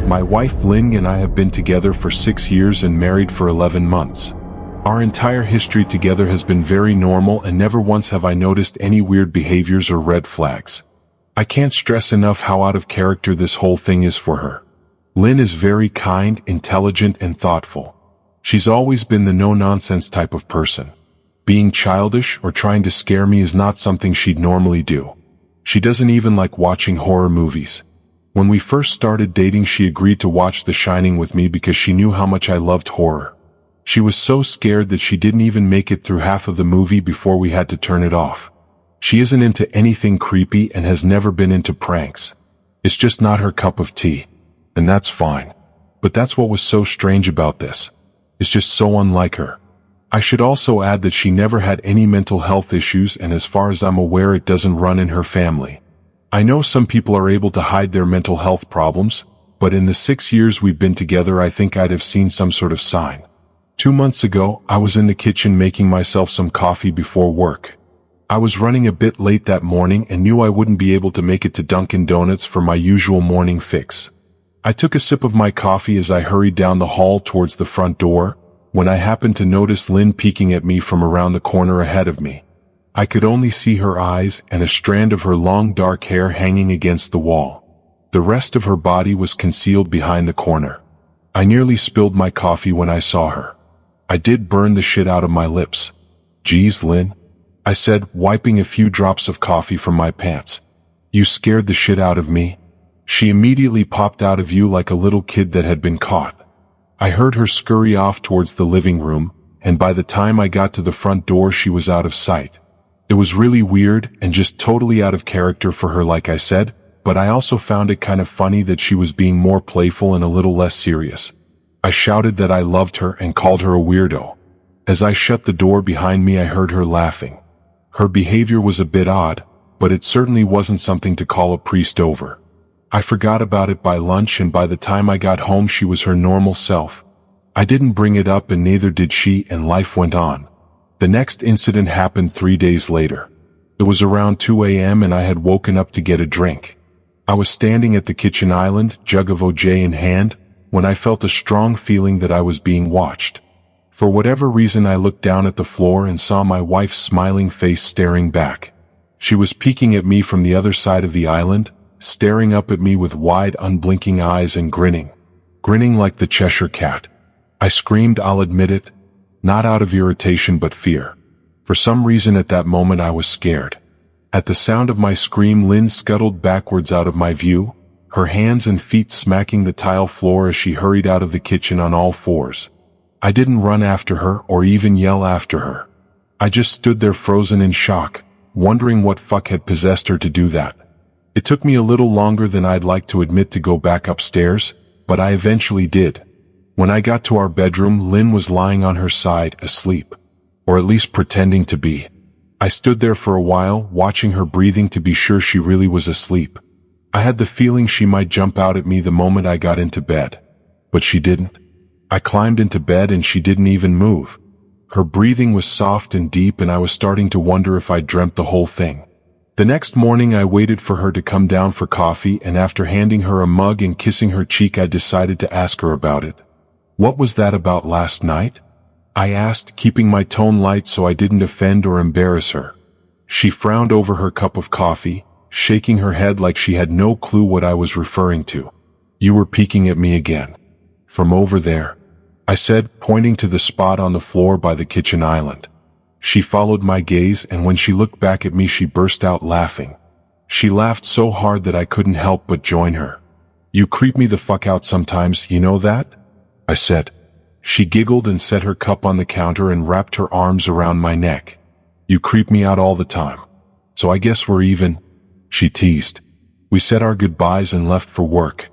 My wife Lynn and I have been together for 6 years and married for 11 months. Our entire history together has been very normal and never once have I noticed any weird behaviors or red flags. I can't stress enough how out of character this whole thing is for her. Lynn is very kind, intelligent, and thoughtful. She's always been the no-nonsense type of person. Being childish or trying to scare me is not something she'd normally do. She doesn't even like watching horror movies. When we first started dating, she agreed to watch The Shining with me because she knew how much I loved horror. She was so scared that she didn't even make it through half of the movie before we had to turn it off. She isn't into anything creepy and has never been into pranks. It's just not her cup of tea. And that's fine. But that's what was so strange about this. It's just so unlike her. I should also add that she never had any mental health issues, and as far as I'm aware, it doesn't run in her family. I know some people are able to hide their mental health problems, but in the 6 years we've been together, I think I'd have seen some sort of sign. 2 months ago, I was in the kitchen making myself some coffee before work. I was running a bit late that morning and knew I wouldn't be able to make it to Dunkin' Donuts for my usual morning fix. I took a sip of my coffee as I hurried down the hall towards the front door, when I happened to notice Lynn peeking at me from around the corner ahead of me. I could only see her eyes and a strand of her long dark hair hanging against the wall. The rest of her body was concealed behind the corner. I nearly spilled my coffee when I saw her. I did burn the shit out of my lips. "Geez, Lynn," I said, wiping a few drops of coffee from my pants. "You scared the shit out of me." She immediately popped out of view like a little kid that had been caught. I heard her scurry off towards the living room, and by the time I got to the front door she was out of sight. It was really weird and just totally out of character for her, like I said, but I also found it kind of funny that she was being more playful and a little less serious. I shouted that I loved her and called her a weirdo. As I shut the door behind me, I heard her laughing. Her behavior was a bit odd, but it certainly wasn't something to call a priest over. I forgot about it by lunch, and by the time I got home she was her normal self. I didn't bring it up and neither did she, and life went on. The next incident happened 3 days later. It was around 2 a.m. and I had woken up to get a drink. I was standing at the kitchen island, jug of OJ in hand, when I felt a strong feeling that I was being watched. For whatever reason I looked down at the floor and saw my wife's smiling face staring back. She was peeking at me from the other side of the island, staring up at me with wide unblinking eyes and grinning like the Cheshire Cat. I screamed, I'll admit it, not out of irritation but fear. For some reason at that moment I was scared. At the sound of my scream, Lynn scuttled backwards out of my view, her hands and feet smacking the tile floor as she hurried out of the kitchen on all fours. I didn't run after her or even yell after her. I just stood there frozen in shock, wondering what fuck had possessed her to do that. It took me a little longer than I'd like to admit to go back upstairs, but I eventually did. When I got to our bedroom, Lynn was lying on her side, asleep. Or at least pretending to be. I stood there for a while, watching her breathing to be sure she really was asleep. I had the feeling she might jump out at me the moment I got into bed. But she didn't. I climbed into bed and she didn't even move. Her breathing was soft and deep, and I was starting to wonder if I'd dreamt the whole thing. The next morning I waited for her to come down for coffee, and after handing her a mug and kissing her cheek I decided to ask her about it. "What was that about last night?" I asked, keeping my tone light so I didn't offend or embarrass her. She frowned over her cup of coffee, shaking her head like she had no clue what I was referring to. "You were peeking at me again. From over there," I said, pointing to the spot on the floor by the kitchen island. She followed my gaze, and when she looked back at me she burst out laughing. She laughed so hard that I couldn't help but join her. "You creep me the fuck out sometimes, you know that?" I said. She giggled and set her cup on the counter and wrapped her arms around my neck. "You creep me out all the time. So I guess we're even," she teased. We said our goodbyes and left for work.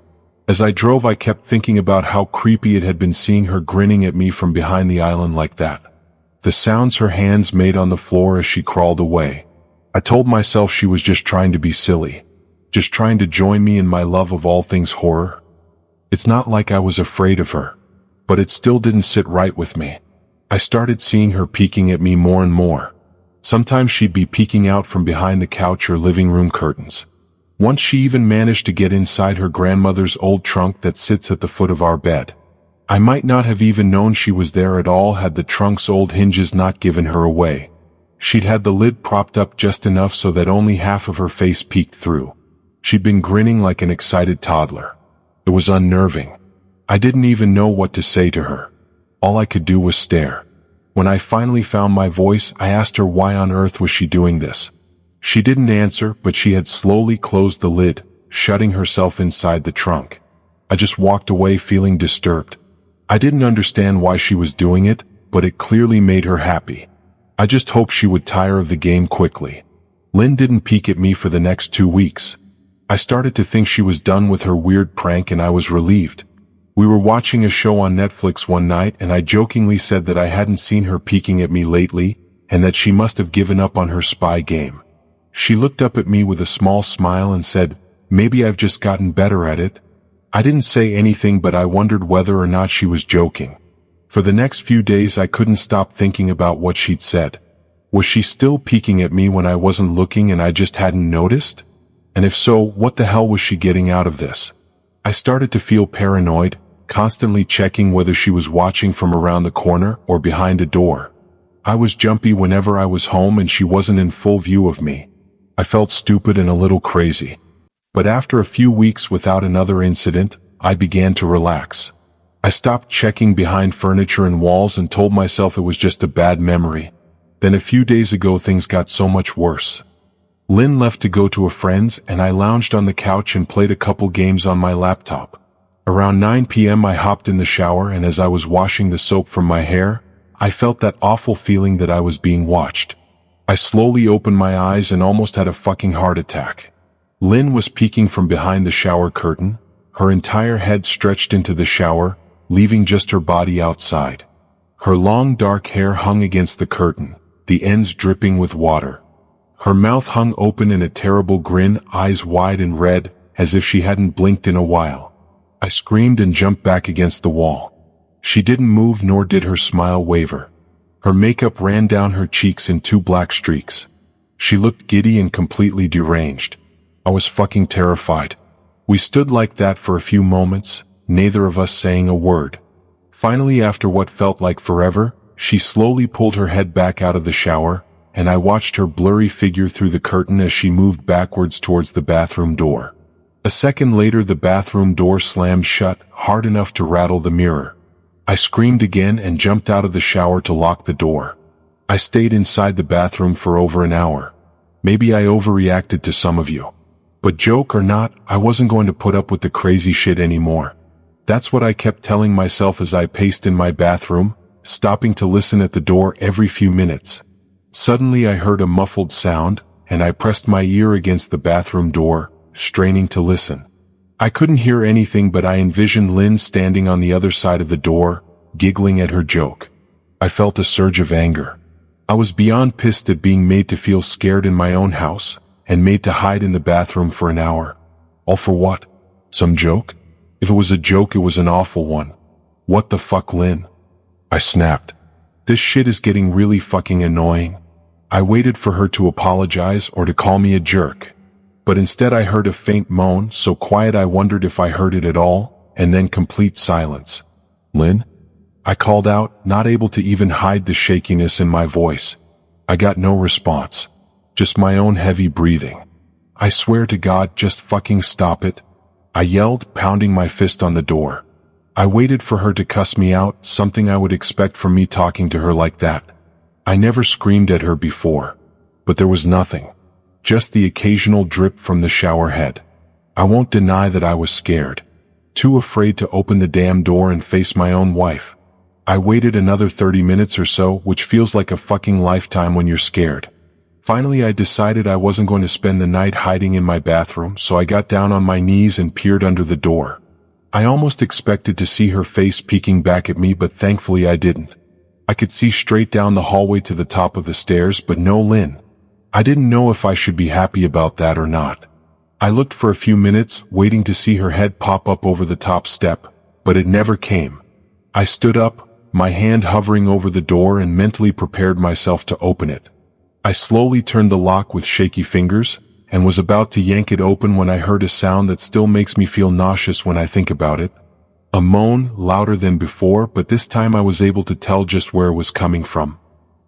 As I drove I kept thinking about how creepy it had been seeing her grinning at me from behind the island like that. The sounds her hands made on the floor as she crawled away. I told myself she was just trying to be silly. Just trying to join me in my love of all things horror. It's not like I was afraid of her. But it still didn't sit right with me. I started seeing her peeking at me more and more. Sometimes she'd be peeking out from behind the couch or living room curtains. Once she even managed to get inside her grandmother's old trunk that sits at the foot of our bed. I might not have even known she was there at all had the trunk's old hinges not given her away. She'd had the lid propped up just enough so that only half of her face peeked through. She'd been grinning like an excited toddler. It was unnerving. I didn't even know what to say to her. All I could do was stare. When I finally found my voice, I asked her why on earth was she doing this. She didn't answer, but she had slowly closed the lid, shutting herself inside the trunk. I just walked away feeling disturbed. I didn't understand why she was doing it, but it clearly made her happy. I just hoped she would tire of the game quickly. Lynn didn't peek at me for the next 2 weeks. I started to think she was done with her weird prank and I was relieved. We were watching a show on Netflix one night and I jokingly said that I hadn't seen her peeking at me lately and that she must have given up on her spy game. She looked up at me with a small smile and said, "Maybe I've just gotten better at it." I didn't say anything, but I wondered whether or not she was joking. For the next few days I couldn't stop thinking about what she'd said. Was she still peeking at me when I wasn't looking and I just hadn't noticed? And if so, what the hell was she getting out of this? I started to feel paranoid, constantly checking whether she was watching from around the corner or behind a door. I was jumpy whenever I was home and she wasn't in full view of me. I felt stupid and a little crazy. But after a few weeks without another incident, I began to relax. I stopped checking behind furniture and walls and told myself it was just a bad memory. Then a few days ago things got so much worse. Lynn left to go to a friend's and I lounged on the couch and played a couple games on my laptop. Around 9 p.m. I hopped in the shower and as I was washing the soap from my hair, I felt that awful feeling that I was being watched. I slowly opened my eyes and almost had a fucking heart attack. Lynn was peeking from behind the shower curtain, her entire head stretched into the shower, leaving just her body outside. Her long dark hair hung against the curtain, the ends dripping with water. Her mouth hung open in a terrible grin, eyes wide and red, as if she hadn't blinked in a while. I screamed and jumped back against the wall. She didn't move nor did her smile waver. Her makeup ran down her cheeks in 2 black streaks. She looked giddy and completely deranged. I was fucking terrified. We stood like that for a few moments, neither of us saying a word. Finally, after what felt like forever, she slowly pulled her head back out of the shower, and I watched her blurry figure through the curtain as she moved backwards towards the bathroom door. A second later the bathroom door slammed shut, hard enough to rattle the mirror. I screamed again and jumped out of the shower to lock the door. I stayed inside the bathroom for over an hour. Maybe I overreacted to some of you. But joke or not, I wasn't going to put up with the crazy shit anymore. That's what I kept telling myself as I paced in my bathroom, stopping to listen at the door every few minutes. Suddenly I heard a muffled sound, and I pressed my ear against the bathroom door, straining to listen. I couldn't hear anything, but I envisioned Lynn standing on the other side of the door, giggling at her joke. I felt a surge of anger. I was beyond pissed at being made to feel scared in my own house, and made to hide in the bathroom for an hour. All for what? Some joke? If it was a joke, it was an awful one. What the fuck, Lynn? I snapped. This shit is getting really fucking annoying. I waited for her to apologize or to call me a jerk. But instead I heard a faint moan, so quiet I wondered if I heard it at all, and then complete silence. Lynn? I called out, not able to even hide the shakiness in my voice. I got no response. Just my own heavy breathing. I swear to God, just fucking stop it. I yelled, pounding my fist on the door. I waited for her to cuss me out, something I would expect from me talking to her like that. I never screamed at her before. But there was nothing. Just the occasional drip from the shower head. I won't deny that I was scared. Too afraid to open the damn door and face my own wife. I waited another 30 minutes or so, which feels like a fucking lifetime when you're scared. Finally I decided I wasn't going to spend the night hiding in my bathroom, so I got down on my knees and peered under the door. I almost expected to see her face peeking back at me, but thankfully I didn't. I could see straight down the hallway to the top of the stairs, but no Lynn. I didn't know if I should be happy about that or not. I looked for a few minutes, waiting to see her head pop up over the top step, but it never came. I stood up, my hand hovering over the door, and mentally prepared myself to open it. I slowly turned the lock with shaky fingers, and was about to yank it open when I heard a sound that still makes me feel nauseous when I think about it. A moan, louder than before, but this time I was able to tell just where it was coming from.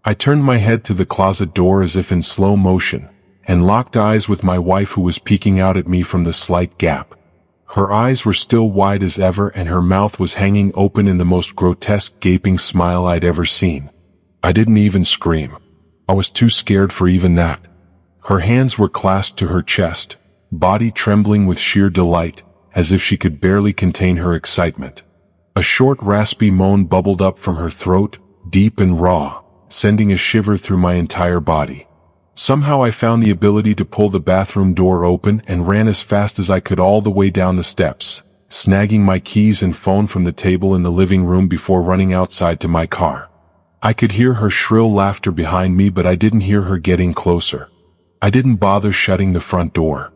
I turned my head to the closet door as if in slow motion, and locked eyes with my wife, who was peeking out at me from the slight gap. Her eyes were still wide as ever, and her mouth was hanging open in the most grotesque gaping smile I'd ever seen. I didn't even scream. I was too scared for even that. Her hands were clasped to her chest, body trembling with sheer delight, as if she could barely contain her excitement. A short raspy moan bubbled up from her throat, deep and raw, sending a shiver through my entire body. Somehow I found the ability to pull the bathroom door open and ran as fast as I could all the way down the steps, snagging my keys and phone from the table in the living room before running outside to my car. I could hear her shrill laughter behind me, but I didn't hear her getting closer. I didn't bother shutting the front door.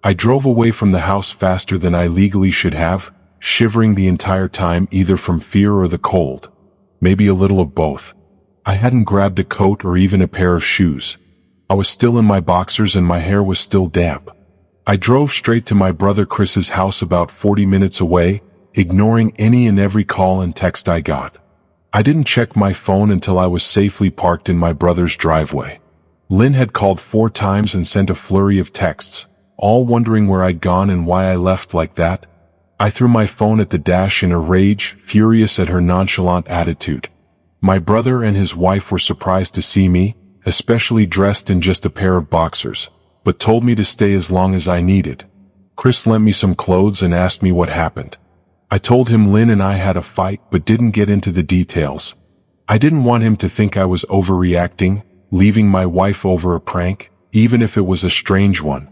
I drove away from the house faster than I legally should have, shivering the entire time, either from fear or the cold. Maybe a little of both. I hadn't grabbed a coat or even a pair of shoes. I was still in my boxers and my hair was still damp. I drove straight to my brother Chris's house about 40 minutes away, ignoring any and every call and text I got. I didn't check my phone until I was safely parked in my brother's driveway. Lynn had called 4 times and sent a flurry of texts, all wondering where I'd gone and why I left like that. I threw my phone at the dash in a rage, furious at her nonchalant attitude. My brother and his wife were surprised to see me, especially dressed in just a pair of boxers, but told me to stay as long as I needed. Chris lent me some clothes and asked me what happened. I told him Lynn and I had a fight, but didn't get into the details. I didn't want him to think I was overreacting, leaving my wife over a prank, even if it was a strange one.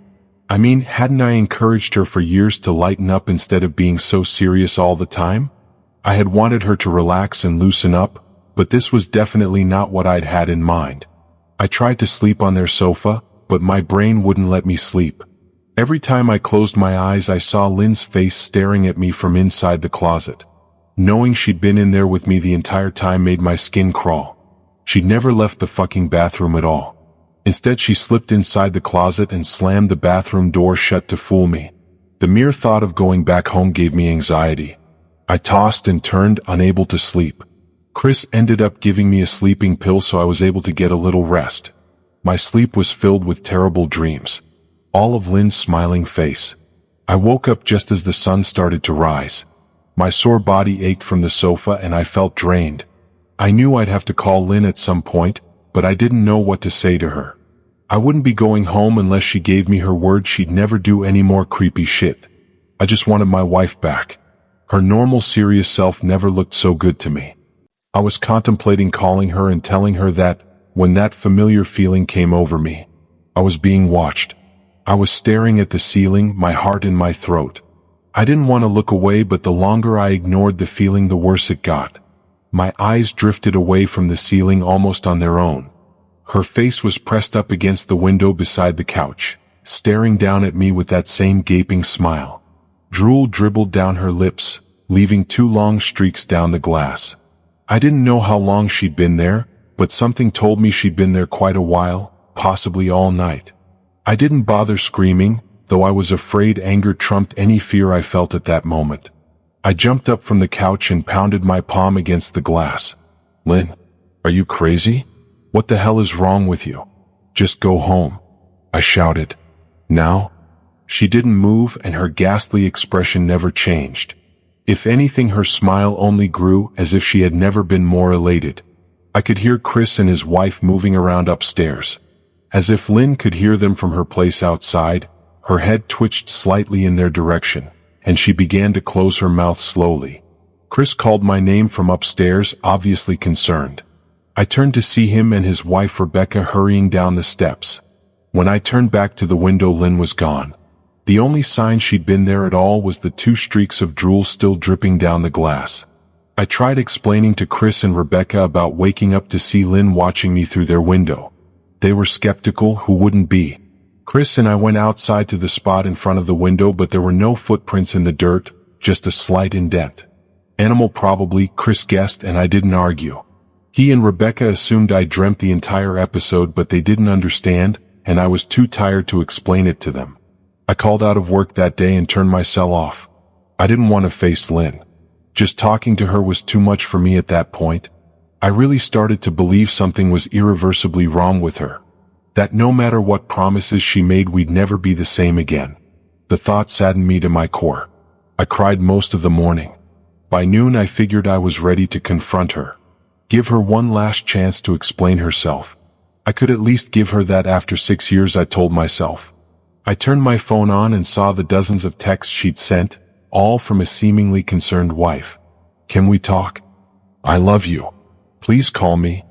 I mean, hadn't I encouraged her for years to lighten up instead of being so serious all the time? I had wanted her to relax and loosen up, but this was definitely not what I'd had in mind. I tried to sleep on their sofa, but my brain wouldn't let me sleep. Every time I closed my eyes, I saw Lynn's face staring at me from inside the closet. Knowing she'd been in there with me the entire time made my skin crawl. She'd never left the fucking bathroom at all. Instead, she slipped inside the closet and slammed the bathroom door shut to fool me. The mere thought of going back home gave me anxiety. I tossed and turned, unable to sleep. Chris ended up giving me a sleeping pill so I was able to get a little rest. My sleep was filled with terrible dreams. All of Lynn's smiling face. I woke up just as the sun started to rise. My sore body ached from the sofa and I felt drained. I knew I'd have to call Lynn at some point, but I didn't know what to say to her. I wouldn't be going home unless she gave me her word she'd never do any more creepy shit. I just wanted my wife back. Her normal serious self never looked so good to me. I was contemplating calling her and telling her that, when that familiar feeling came over me, I was being watched. I was staring at the ceiling, my heart in my throat. I didn't want to look away, but the longer I ignored the feeling, the worse it got. My eyes drifted away from the ceiling almost on their own. Her face was pressed up against the window beside the couch, staring down at me with that same gaping smile. Drool dribbled down her lips, leaving 2 long streaks down the glass. I didn't know how long she'd been there, but something told me she'd been there quite a while, possibly all night. I didn't bother screaming, though I was afraid anger trumped any fear I felt at that moment. I jumped up from the couch and pounded my palm against the glass. Lynn, are you crazy? What the hell is wrong with you? Just go home, I shouted. Now? She didn't move and her ghastly expression never changed. If anything, her smile only grew, as if she had never been more elated. I could hear Chris and his wife moving around upstairs. As if Lynn could hear them from her place outside, her head twitched slightly in their direction, and she began to close her mouth slowly. Chris called my name from upstairs, obviously concerned. I turned to see him and his wife Rebecca hurrying down the steps. When I turned back to the window, Lynn was gone. The only sign she'd been there at all was the 2 streaks of drool still dripping down the glass. I tried explaining to Chris and Rebecca about waking up to see Lynn watching me through their window. They were skeptical, who wouldn't be? Chris and I went outside to the spot in front of the window, but there were no footprints in the dirt, just a slight indent. Animal probably, Chris guessed, and I didn't argue. He and Rebecca assumed I dreamt the entire episode, but they didn't understand. and I was too tired to explain it to them. I called out of work that day and turned my cell off. I didn't want to face Lynn. Just talking to her was too much for me at that point. I really started to believe something was irreversibly wrong with her. That no matter what promises she made, we'd never be the same again. The thought saddened me to my core. I cried most of the morning. By noon I figured I was ready to confront her. Give her one last chance to explain herself. I could at least give her that after 6 years, I told myself. I turned my phone on and saw the dozens of texts she'd sent, all from a seemingly concerned wife. Can we talk? I love you. Please call me.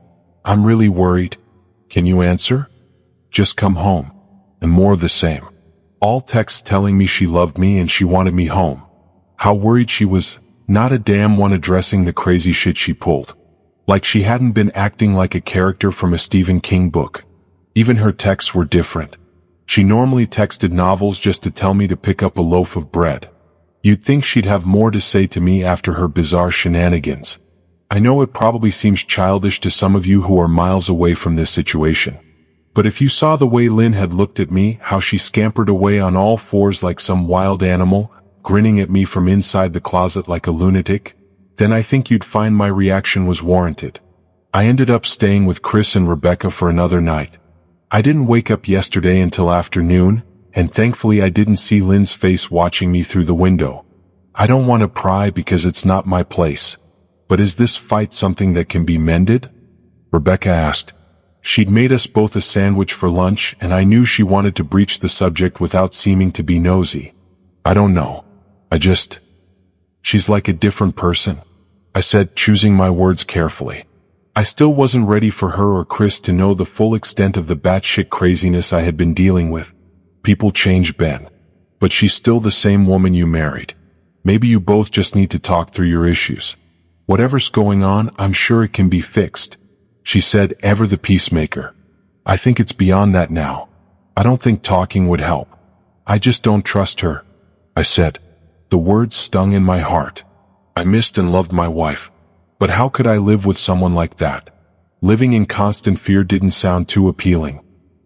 I'm really worried. Can you answer? Just come home. And more of the same. All texts telling me she loved me and she wanted me home. How worried she was, not a damn one addressing the crazy shit she pulled. Like she hadn't been acting like a character from a Stephen King book. Even her texts were different. She normally texted novels just to tell me to pick up a loaf of bread. You'd think she'd have more to say to me after her bizarre shenanigans. I know it probably seems childish to some of you who are miles away from this situation. But if you saw the way Lynn had looked at me, how she scampered away on all fours like some wild animal, grinning at me from inside the closet like a lunatic, then I think you'd find my reaction was warranted. I ended up staying with Chris and Rebecca for another night. I didn't wake up yesterday until afternoon, and thankfully I didn't see Lynn's face watching me through the window. I don't want to pry because it's not my place. But is this fight something that can be mended? Rebecca asked. She'd made us both a sandwich for lunch, and I knew she wanted to breach the subject without seeming to be nosy. I don't know. She's like a different person, I said, choosing my words carefully. I still wasn't ready for her or Chris to know the full extent of the batshit craziness I had been dealing with. People change, Ben. But she's still the same woman you married. Maybe you both just need to talk through your issues. Whatever's going on, I'm sure it can be fixed, she said, ever the peacemaker. I think it's beyond that now. I don't think talking would help. I just don't trust her, I said. The words stung in my heart. I missed and loved my wife. But how could I live with someone like that? Living in constant fear didn't sound too appealing.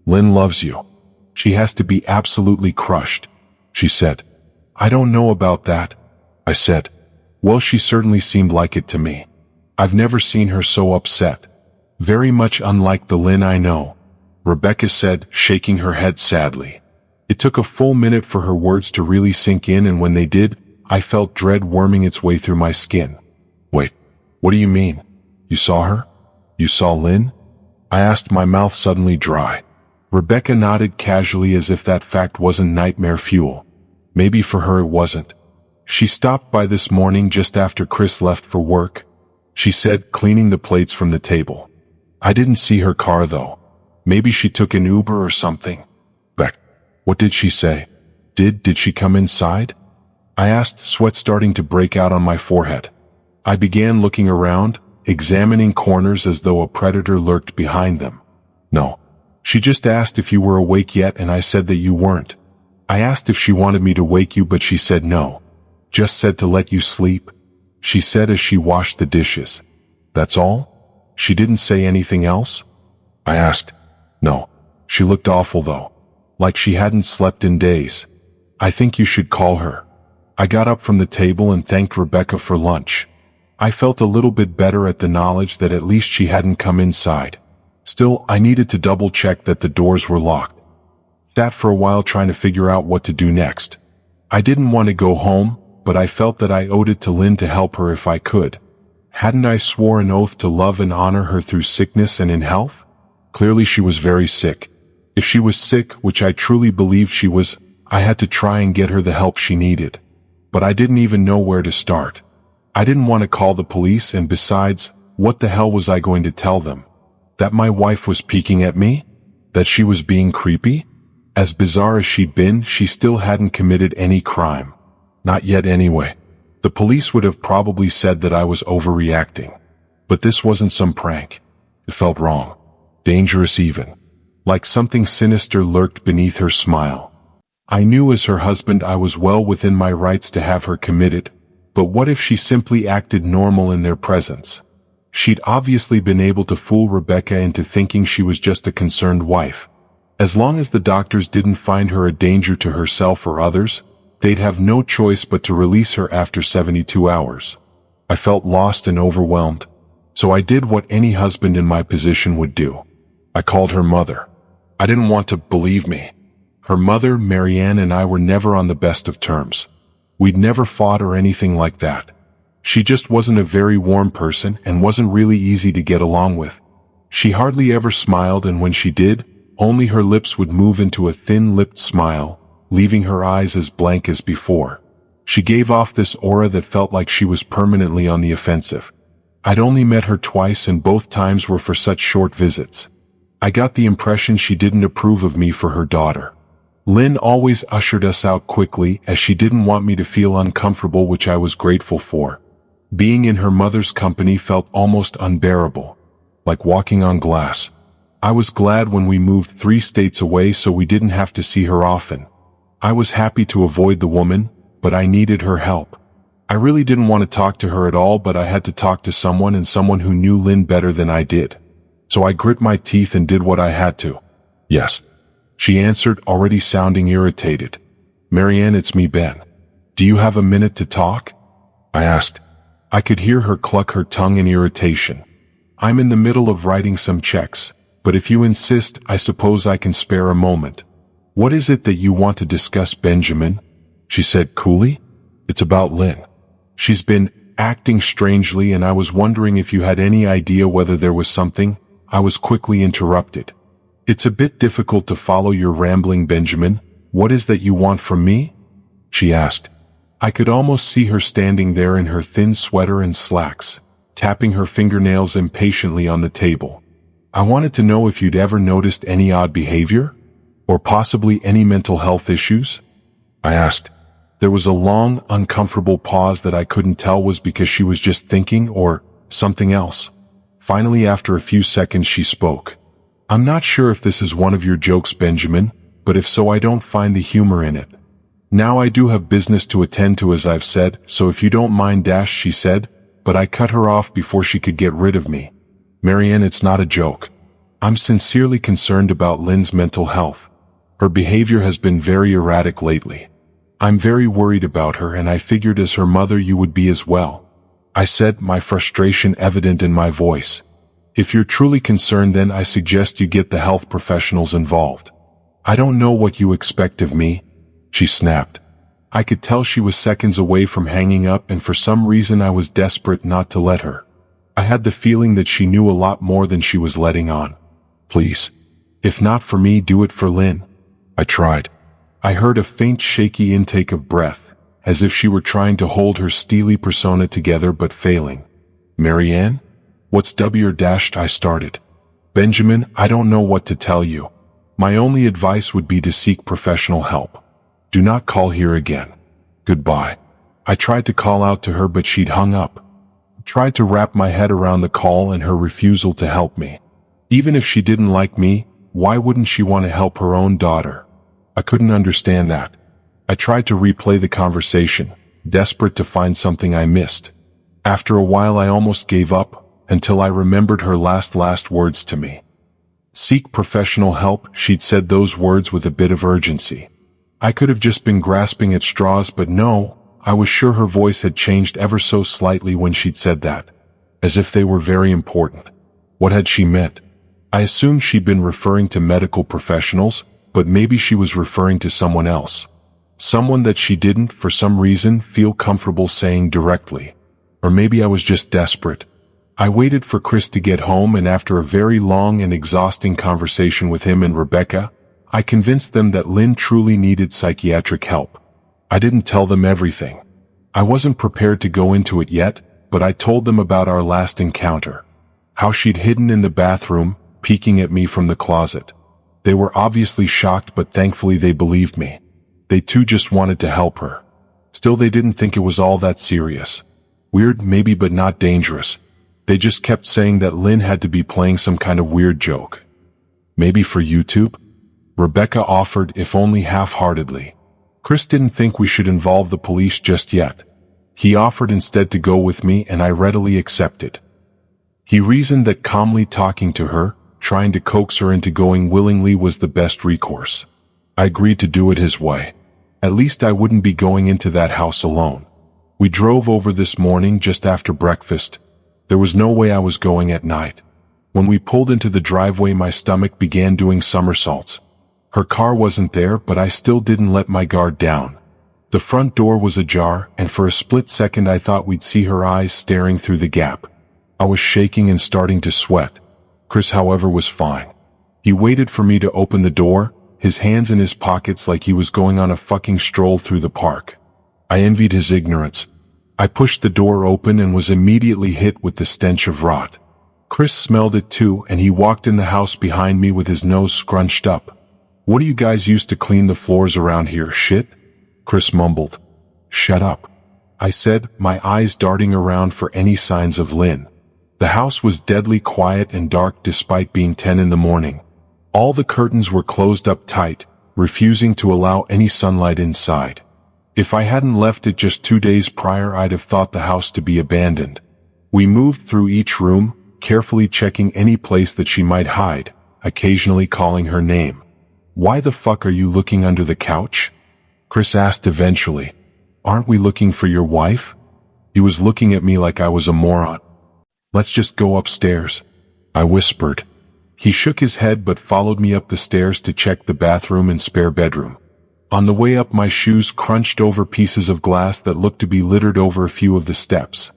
Lynn loves you. She has to be absolutely crushed, she said. I don't know about that, I said. Well, she certainly seemed like it to me. I've never seen her so upset. Very much unlike the Lynn I know, Rebecca said, shaking her head sadly. It took a full minute for her words to really sink in, and when they did, I felt dread worming its way through my skin. Wait, what do you mean? You saw her? You saw Lynn? I asked, my mouth suddenly dry. Rebecca nodded casually as if that fact wasn't nightmare fuel. Maybe for her it wasn't. She stopped by this morning just after Chris left for work, she said, cleaning the plates from the table. I didn't see her car though. Maybe she took an Uber or something. Beck, what did she say? Did she come inside? I asked, sweat starting to break out on my forehead. I began looking around, examining corners as though a predator lurked behind them. No. She just asked if you were awake yet, and I said that you weren't. I asked if she wanted me to wake you, but she said no. Just said to let you sleep, she said as she washed the dishes. That's all? She didn't say anything else? I asked. No. She looked awful though. Like she hadn't slept in days. I think you should call her. I got up from the table and thanked Rebecca for lunch. I felt a little bit better at the knowledge that at least she hadn't come inside. Still, I needed to double check that the doors were locked. Sat for a while trying to figure out what to do next. I didn't want to go home, but I felt that I owed it to Lynn to help her if I could. Hadn't I swore an oath to love and honor her through sickness and in health? Clearly she was very sick. If she was sick, which I truly believed she was, I had to try and get her the help she needed. But I didn't even know where to start. I didn't want to call the police, and besides, what the hell was I going to tell them? That my wife was peeking at me? That she was being creepy? As bizarre as she'd been, she still hadn't committed any crime. Not yet anyway. The police would have probably said that I was overreacting. But this wasn't some prank. It felt wrong. Dangerous even. Like something sinister lurked beneath her smile. I knew as her husband I was well within my rights to have her committed, but what if she simply acted normal in their presence? She'd obviously been able to fool Rebecca into thinking she was just a concerned wife. As long as the doctors didn't find her a danger to herself or others, they'd have no choice but to release her after 72 hours. I felt lost and overwhelmed, so I did what any husband in my position would do. I called her mother. I didn't want to believe me. Her mother, Marianne, and I were never on the best of terms. We'd never fought or anything like that. She just wasn't a very warm person and wasn't really easy to get along with. She hardly ever smiled, and when she did, only her lips would move into a thin-lipped smile, leaving her eyes as blank as before. She gave off this aura that felt like she was permanently on the offensive. I'd only met her twice, and both times were for such short visits. I got the impression she didn't approve of me for her daughter. Lynn always ushered us out quickly, as she didn't want me to feel uncomfortable, which I was grateful for. Being in her mother's company felt almost unbearable, like walking on glass. I was glad when we moved 3 states away so we didn't have to see her often. I was happy to avoid the woman, but I needed her help. I really didn't want to talk to her at all, but I had to talk to someone, and someone who knew Lynn better than I did. So I grit my teeth and did what I had to. Yes, she answered, already sounding irritated. Marianne, it's me, Ben. Do you have a minute to talk? I asked. I could hear her cluck her tongue in irritation. I'm in the middle of writing some checks, but if you insist, I suppose I can spare a moment. What is it that you want to discuss, Benjamin? She said coolly. It's about Lynn. She's been acting strangely, and I was wondering if you had any idea whether there was something. I was quickly interrupted. It's a bit difficult to follow your rambling, Benjamin. What is that you want from me? She asked. I could almost see her standing there in her thin sweater and slacks, tapping her fingernails impatiently on the table. I wanted to know if you'd ever noticed any odd behavior, or possibly any mental health issues? I asked. There was a long, uncomfortable pause that I couldn't tell was because she was just thinking or something else. Finally, after a few seconds, she spoke. I'm not sure if this is one of your jokes, Benjamin, but if so, I don't find the humor in it. Now I do have business to attend to, as I've said, so if you don't mind, she said, but I cut her off before she could get rid of me. Marianne, it's not a joke. I'm sincerely concerned about Lynn's mental health. Her behavior has been very erratic lately. I'm very worried about her, and I figured as her mother you would be as well. I said, my frustration evident in my voice. If you're truly concerned, then I suggest you get the health professionals involved. I don't know what you expect of me, she snapped. I could tell she was seconds away from hanging up, and for some reason I was desperate not to let her. I had the feeling that she knew a lot more than she was letting on. Please. If not for me, do it for Lynn. I tried. I heard a faint shaky intake of breath, as if she were trying to hold her steely persona together but failing. Marianne? What's I started. Benjamin, I don't know what to tell you. My only advice would be to seek professional help. Do not call here again. Goodbye. I tried to call out to her, but she'd hung up. I tried to wrap my head around the call and her refusal to help me. Even if she didn't like me, why wouldn't she want to help her own daughter? I couldn't understand that. I tried to replay the conversation, desperate to find something I missed. After a while I almost gave up, until I remembered her last words to me. Seek professional help, she'd said those words with a bit of urgency. I could have just been grasping at straws, but no, I was sure her voice had changed ever so slightly when she'd said that. As if they were very important. What had she meant? I assumed she'd been referring to medical professionals, but maybe she was referring to someone else. Someone that she didn't, for some reason, feel comfortable saying directly. Or maybe I was just desperate. I waited for Chris to get home, and after a very long and exhausting conversation with him and Rebecca, I convinced them that Lynn truly needed psychiatric help. I didn't tell them everything. I wasn't prepared to go into it yet, but I told them about our last encounter. How she'd hidden in the bathroom, peeking at me from the closet. They were obviously shocked, but thankfully they believed me. They too just wanted to help her. Still, they didn't think it was all that serious. Weird, maybe, but not dangerous. They just kept saying that Lynn had to be playing some kind of weird joke. Maybe for YouTube? Rebecca offered, if only half-heartedly. Chris didn't think we should involve the police just yet. He offered instead to go with me, and I readily accepted. He reasoned that calmly talking to her, trying to coax her into going willingly was the best recourse. I agreed to do it his way. At least I wouldn't be going into that house alone. We drove over this morning just after breakfast. There was no way I was going at night. When we pulled into the driveway, my stomach began doing somersaults. Her car wasn't there, but I still didn't let my guard down. The front door was ajar, and for a split second I thought we'd see her eyes staring through the gap. I was shaking and starting to sweat. Chris, however, was fine. He waited for me to open the door, his hands in his pockets like he was going on a fucking stroll through the park. I envied his ignorance. I pushed the door open and was immediately hit with the stench of rot. Chris smelled it too, and he walked in the house behind me with his nose scrunched up. "What do you guys use to clean the floors around here, shit?" Chris mumbled. "Shut up," I said, my eyes darting around for any signs of Lynn. The house was deadly quiet and dark despite being 10 in the morning. All the curtains were closed up tight, refusing to allow any sunlight inside. If I hadn't left it just 2 days prior, I'd have thought the house to be abandoned. We moved through each room, carefully checking any place that she might hide, occasionally calling her name. "Why the fuck are you looking under the couch?" Chris asked eventually. "Aren't we looking for your wife?" He was looking at me like I was a moron. "Let's just go upstairs," I whispered. He shook his head but followed me up the stairs to check the bathroom and spare bedroom. On the way up, my shoes crunched over pieces of glass that looked to be littered over a few of the steps.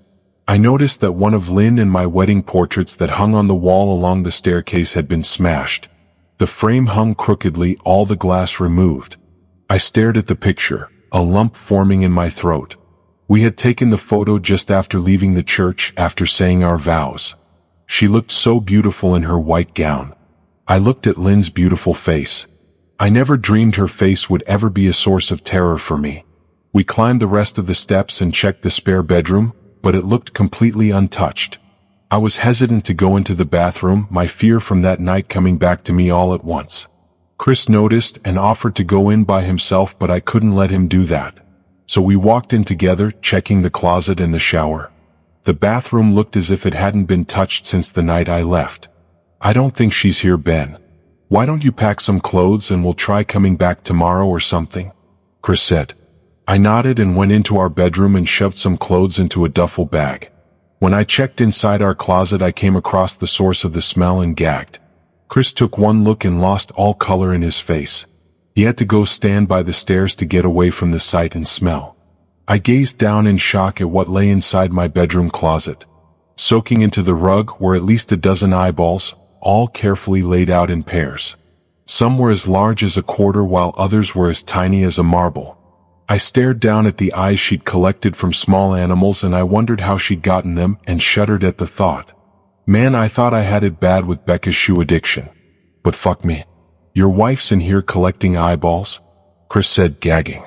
I noticed that one of Lynn and my wedding portraits that hung on the wall along the staircase had been smashed. The frame hung crookedly, all the glass removed. I stared at the picture, a lump forming in my throat. We had taken the photo just after leaving the church, after saying our vows. She looked so beautiful in her white gown. I looked at Lynn's beautiful face. I never dreamed her face would ever be a source of terror for me. We climbed the rest of the steps and checked the spare bedroom, but it looked completely untouched. I was hesitant to go into the bathroom, my fear from that night coming back to me all at once. Chris noticed and offered to go in by himself, but I couldn't let him do that. So we walked in together, checking the closet and the shower. The bathroom looked as if it hadn't been touched since the night I left. "I don't think she's here, Ben. Why don't you pack some clothes and we'll try coming back tomorrow or something?" Chris said. I nodded and went into our bedroom and shoved some clothes into a duffel bag. When I checked inside our closet, I came across the source of the smell and gagged. Chris took one look and lost all color in his face. He had to go stand by the stairs to get away from the sight and smell. I gazed down in shock at what lay inside my bedroom closet. Soaking into the rug were at least a dozen eyeballs, all carefully laid out in pairs. Some were as large as a quarter while others were as tiny as a marble. I stared down at the eyes she'd collected from small animals, and I wondered how she'd gotten them and shuddered at the thought. Man, I thought I had it bad with Becca's shoe addiction. But fuck me. "Your wife's in here collecting eyeballs?" Chris said, gagging.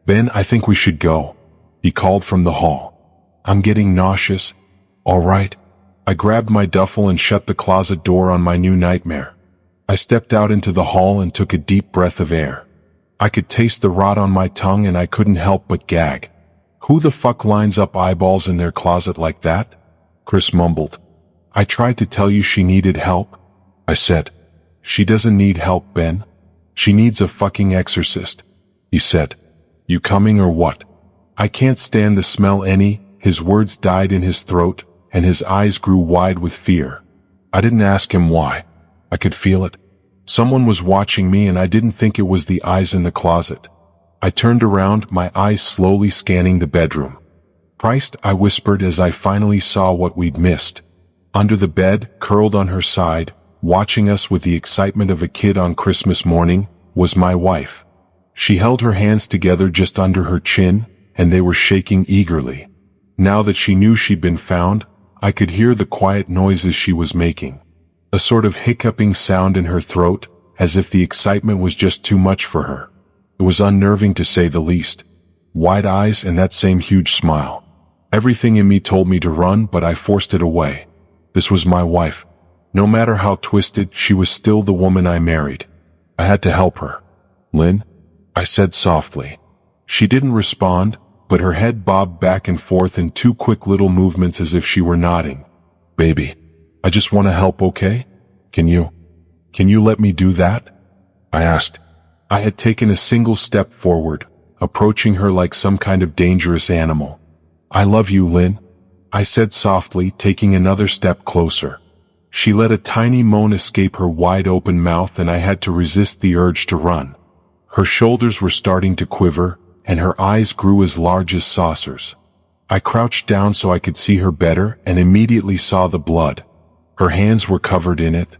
"Ben, I think we should go," he called from the hall. "I'm getting nauseous." "All right." I grabbed my duffel and shut the closet door on my new nightmare. I stepped out into the hall and took a deep breath of air. I could taste the rot on my tongue and I couldn't help but gag. "Who the fuck lines up eyeballs in their closet like that?" Chris mumbled. "I tried to tell you she needed help," I said. "She doesn't need help, Ben. She needs a fucking exorcist," he said. "You coming or what?" "I can't stand the smell any." His words died in his throat, and his eyes grew wide with fear. I didn't ask him why. I could feel it. Someone was watching me, and I didn't think it was the eyes in the closet. I turned around, my eyes slowly scanning the bedroom. "Christ," I whispered as I finally saw what we'd missed. Under the bed, curled on her side, watching us with the excitement of a kid on Christmas morning, was my wife. She held her hands together just under her chin, and they were shaking eagerly. Now that she knew she'd been found, I could hear the quiet noises she was making. A sort of hiccuping sound in her throat, as if the excitement was just too much for her. It was unnerving to say the least. Wide eyes and that same huge smile. Everything in me told me to run, but I forced it away. This was my wife. No matter how twisted, she was still the woman I married. I had to help her. "Lynn?" I said softly. She didn't respond, but her head bobbed back and forth in 2 quick little movements as if she were nodding. "Baby, I just want to help, okay? Can you?" Can you let me do that? I asked. I had taken a single step forward, approaching her like some kind of dangerous animal. I love you, Lynn, I said softly, taking another step closer. She let a tiny moan escape her wide-open mouth, and I had to resist the urge to run. Her shoulders were starting to quiver, and her eyes grew as large as saucers. I crouched down so I could see her better and immediately saw the blood. Her hands were covered in it.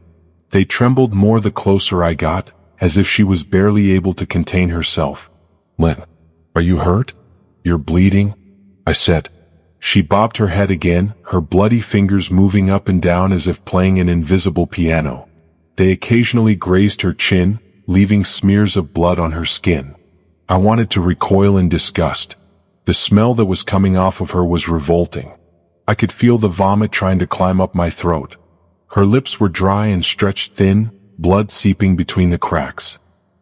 They trembled more the closer I got, as if she was barely able to contain herself. Lynn, are you hurt? You're bleeding? I said. She bobbed her head again, her bloody fingers moving up and down as if playing an invisible piano. They occasionally grazed her chin, leaving smears of blood on her skin. I wanted to recoil in disgust. The smell that was coming off of her was revolting. I could feel the vomit trying to climb up my throat. Her lips were dry and stretched thin, blood seeping between the cracks.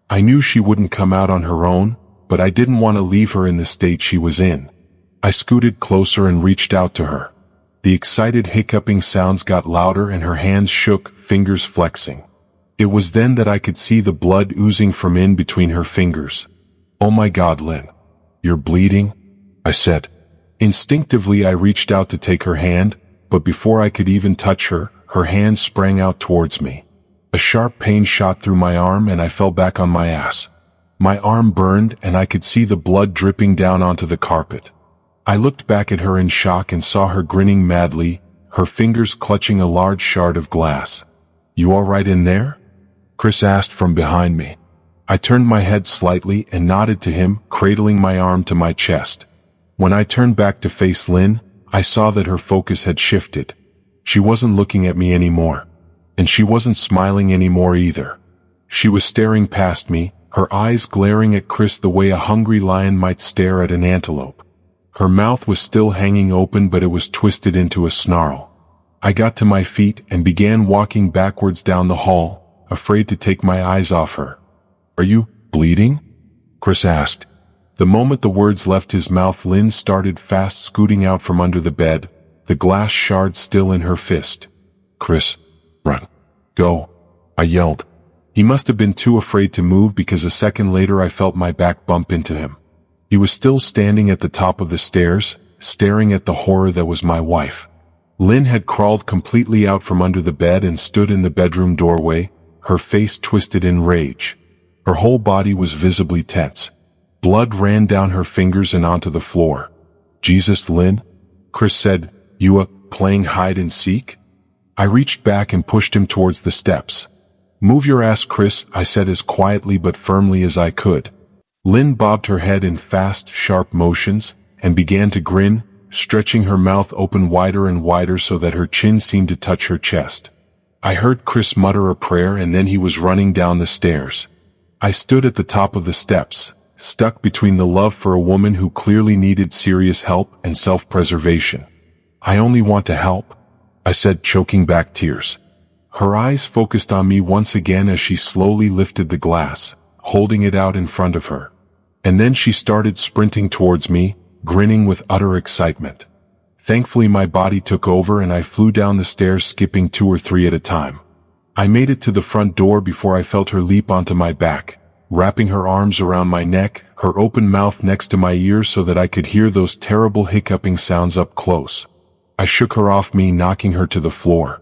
I knew she wouldn't come out on her own, but I didn't want to leave her in the state she was in. I scooted closer and reached out to her. The excited hiccuping sounds got louder and her hands shook, fingers flexing. It was then that I could see the blood oozing from in between her fingers. Oh my God, Lynn. You're bleeding? I said. Instinctively I reached out to take her hand, but before I could even touch her, her hand sprang out towards me. A sharp pain shot through my arm and I fell back on my ass. My arm burned and I could see the blood dripping down onto the carpet. I looked back at her in shock and saw her grinning madly, her fingers clutching a large shard of glass. You all right in there? Chris asked from behind me. I turned my head slightly and nodded to him, cradling my arm to my chest. When I turned back to face Lynn, I saw that her focus had shifted. She wasn't looking at me anymore. And she wasn't smiling anymore either. She was staring past me, her eyes glaring at Chris the way a hungry lion might stare at an antelope. Her mouth was still hanging open, but it was twisted into a snarl. I got to my feet and began walking backwards down the hall, afraid to take my eyes off her. Are you bleeding? Chris asked. The moment the words left his mouth, Lynn started fast scooting out from under the bed, the glass shard still in her fist. Chris, run. Go, I yelled. He must have been too afraid to move because a second later I felt my back bump into him. He was still standing at the top of the stairs, staring at the horror that was my wife. Lynn had crawled completely out from under the bed and stood in the bedroom doorway, her face twisted in rage. Her whole body was visibly tense. Blood ran down her fingers and onto the floor. Jesus, Lynn? Chris said, you playing hide and seek? I reached back and pushed him towards the steps. Move your ass, Chris, I said as quietly but firmly as I could. Lynn bobbed her head in fast, sharp motions, and began to grin, stretching her mouth open wider and wider so that her chin seemed to touch her chest. I heard Chris mutter a prayer and then he was running down the stairs. I stood at the top of the steps, stuck between the love for a woman who clearly needed serious help and self-preservation. I only want to help, I said, choking back tears. Her eyes focused on me once again as she slowly lifted the glass, holding it out in front of her. And then she started sprinting towards me, grinning with utter excitement. Thankfully my body took over and I flew down the stairs, skipping 2 or 3 at a time. I made it to the front door before I felt her leap onto my back, wrapping her arms around my neck, her open mouth next to my ears so that I could hear those terrible hiccuping sounds up close. I shook her off me, knocking her to the floor.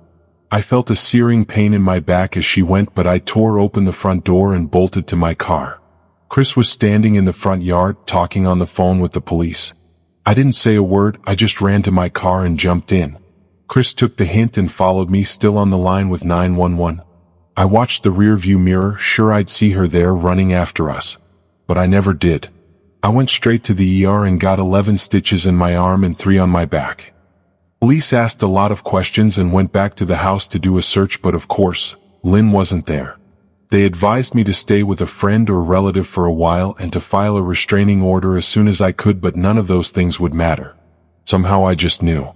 I felt a searing pain in my back as she went, but I tore open the front door and bolted to my car. Chris was standing in the front yard, talking on the phone with the police. I didn't say a word, I just ran to my car and jumped in. Chris took the hint and followed me, still on the line with 911. I watched the rear-view mirror, sure I'd see her there running after us. But I never did. I went straight to the ER and got 11 stitches in my arm and 3 on my back. Police asked a lot of questions and went back to the house to do a search, but of course, Lynn wasn't there. They advised me to stay with a friend or relative for a while and to file a restraining order as soon as I could, but none of those things would matter. Somehow I just knew.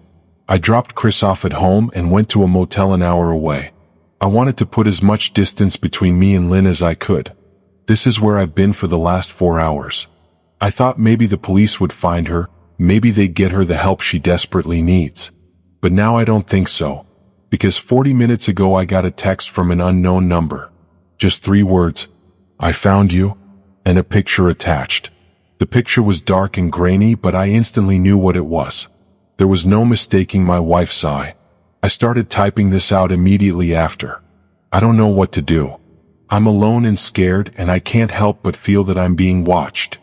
I dropped Chris off at home and went to a motel an hour away. I wanted to put as much distance between me and Lynn as I could. This is where I've been for the last 4 hours. I thought maybe the police would find her, maybe they'd get her the help she desperately needs. But now I don't think so, because 40 minutes ago I got a text from an unknown number. Just 3 words. I found you, and a picture attached. The picture was dark and grainy, but I instantly knew what it was. There was no mistaking my wife's sigh. I started typing this out immediately after. I don't know what to do. I'm alone and scared, and I can't help but feel that I'm being watched.